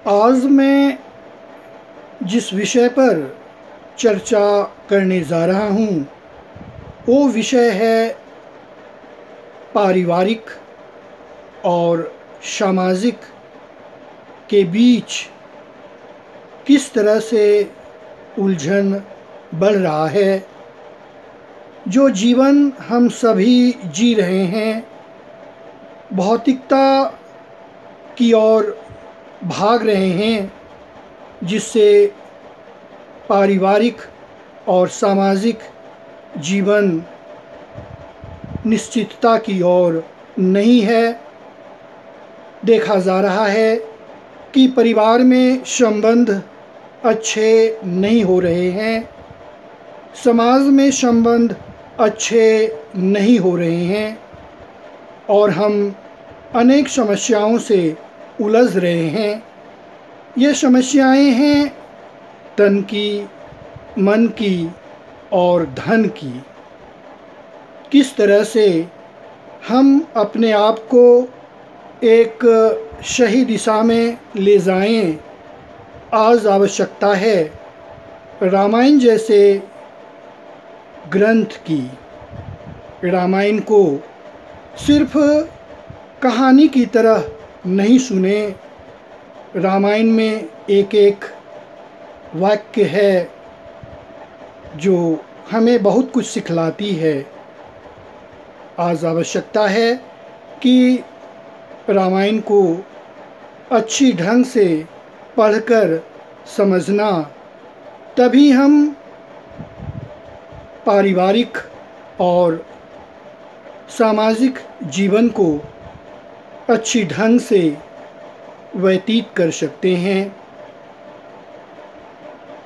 आज मैं जिस विषय पर चर्चा करने जा रहा हूँ वो विषय है पारिवारिक और सामाजिक के बीच किस तरह से उलझन बढ़ रहा है। जो जीवन हम सभी जी रहे हैं, भौतिकता की ओर भाग रहे हैं, जिससे पारिवारिक और सामाजिक जीवन निश्चितता की ओर नहीं है। देखा जा रहा है कि परिवार में संबंध अच्छे नहीं हो रहे हैं, समाज में संबंध अच्छे नहीं हो रहे हैं और हम अनेक समस्याओं से उलझ रहे हैं। ये समस्याएं हैं तन की, मन की और धन की। किस तरह से हम अपने आप को एक सही दिशा में ले जाएं, आज आवश्यकता है रामायण जैसे ग्रंथ की। रामायण को सिर्फ कहानी की तरह नहीं सुने। रामायण में एक एक वाक्य है जो हमें बहुत कुछ सिखलाती है। आज आवश्यकता है कि रामायण को अच्छी ढंग से पढ़कर समझना, तभी हम पारिवारिक और सामाजिक जीवन को अच्छी ढंग से व्यतीत कर सकते हैं।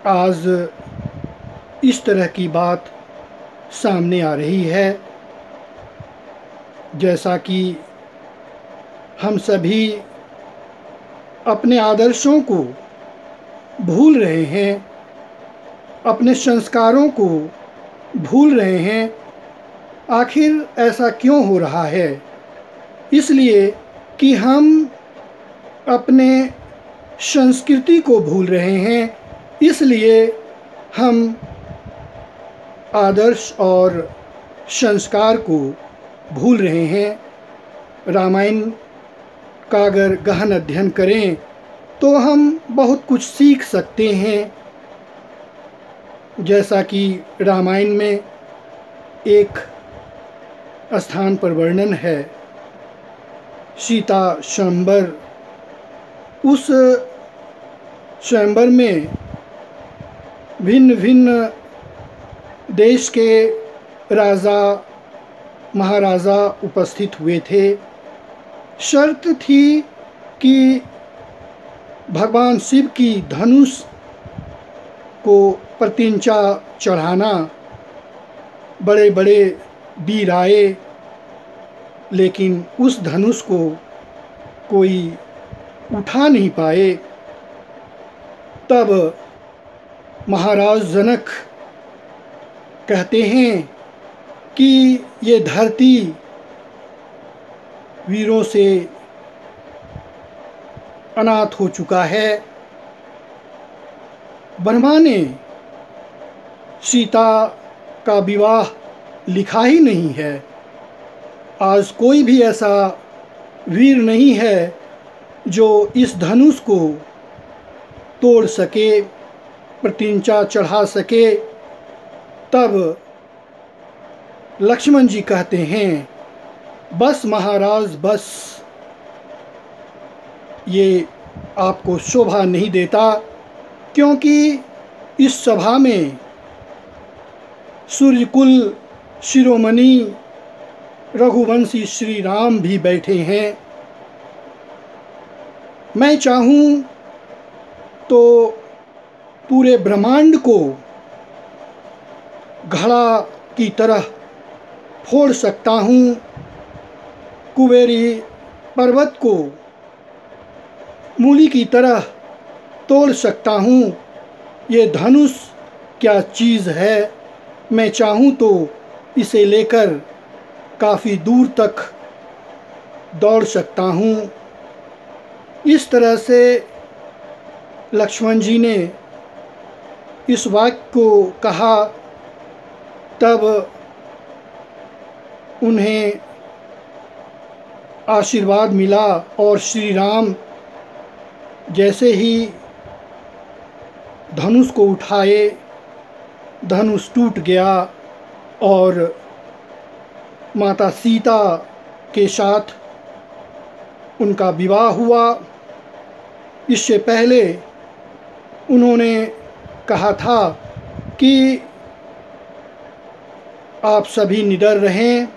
आज इस तरह की बात सामने आ रही है, जैसा कि हम सभी अपने आदर्शों को भूल रहे हैं, अपने संस्कारों को भूल रहे हैं। आखिर ऐसा क्यों हो रहा है? इसलिए कि हम अपने संस्कृति को भूल रहे हैं, इसलिए हम आदर्श और संस्कार को भूल रहे हैं। रामायण का अगर गहन अध्ययन करें तो हम बहुत कुछ सीख सकते हैं। जैसा कि रामायण में एक स्थान पर वर्णन है सीता स्वयंवर। उस स्वयंवर में भिन्न भिन्न देश के राजा महाराजा उपस्थित हुए थे। शर्त थी कि भगवान शिव की धनुष को प्रतिंचा चढ़ाना। बड़े बड़े वीर आए, लेकिन उस धनुष को कोई उठा नहीं पाए। तब महाराज जनक कहते हैं कि ये धरती वीरों से अनाथ हो चुका है। ब्रह्मा ने सीता का विवाह लिखा ही नहीं है। आज कोई भी ऐसा वीर नहीं है जो इस धनुष को तोड़ सके, प्रतिंचा चढ़ा सके। तब लक्ष्मण जी कहते हैं, बस महाराज बस, ये आपको शोभा नहीं देता, क्योंकि इस सभा में सूर्यकुल शिरोमणि रघुवंशी श्री राम भी बैठे हैं। मैं चाहूँ तो पूरे ब्रह्मांड को घड़ा की तरह फोड़ सकता हूँ, कुबेरी पर्वत को मूली की तरह तोड़ सकता हूँ। ये धनुष क्या चीज़ है? मैं चाहूँ तो इसे लेकर काफ़ी दूर तक दौड़ सकता हूँ। इस तरह से लक्ष्मण जी ने इस वाक्य को कहा, तब उन्हें आशीर्वाद मिला और श्री राम जैसे ही धनुष को उठाए, धनुष टूट गया और माता सीता के साथ उनका विवाह हुआ। इससे पहले उन्होंने कहा था कि आप सभी निडर रहें,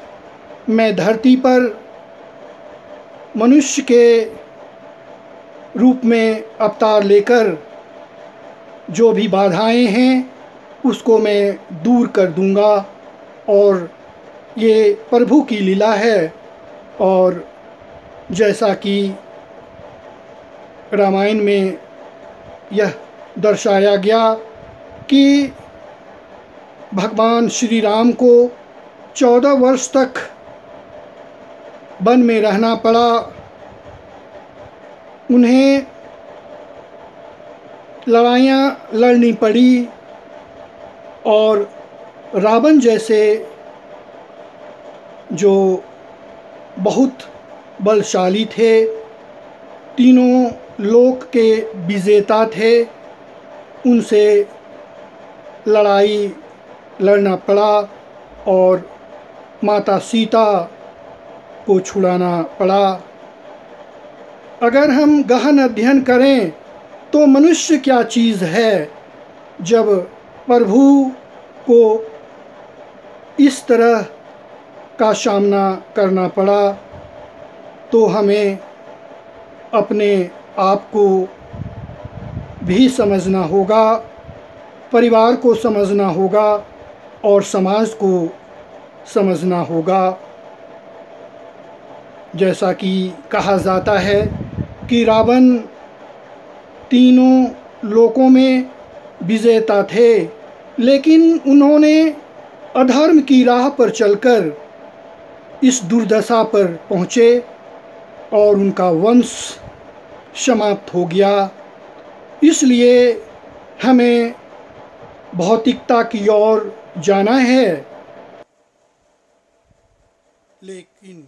मैं धरती पर मनुष्य के रूप में अवतार लेकर जो भी बाधाएं हैं उसको मैं दूर कर दूंगा, और ये प्रभु की लीला है। और जैसा कि रामायण में यह दर्शाया गया कि भगवान श्री राम को 14 वर्ष तक वन में रहना पड़ा। उन्हें लड़ाइयाँ लड़नी पड़ी और रावण जैसे जो बहुत बलशाली थे, तीनों लोक के विजेता थे, उनसे लड़ाई लड़ना पड़ा और माता सीता को छुड़ाना पड़ा। अगर हम गहन अध्ययन करें तो मनुष्य क्या चीज़ है, जब प्रभु को इस तरह का सामना करना पड़ा तो हमें अपने आप को भी समझना होगा, परिवार को समझना होगा और समाज को समझना होगा। जैसा कि कहा जाता है कि रावण तीनों लोकों में विजेता थे, लेकिन उन्होंने अधर्म की राह पर चलकर इस दुर्दशा पर पहुँचे और उनका वंश समाप्त हो गया। इसलिए हमें भौतिकता की ओर जाना है, लेकिन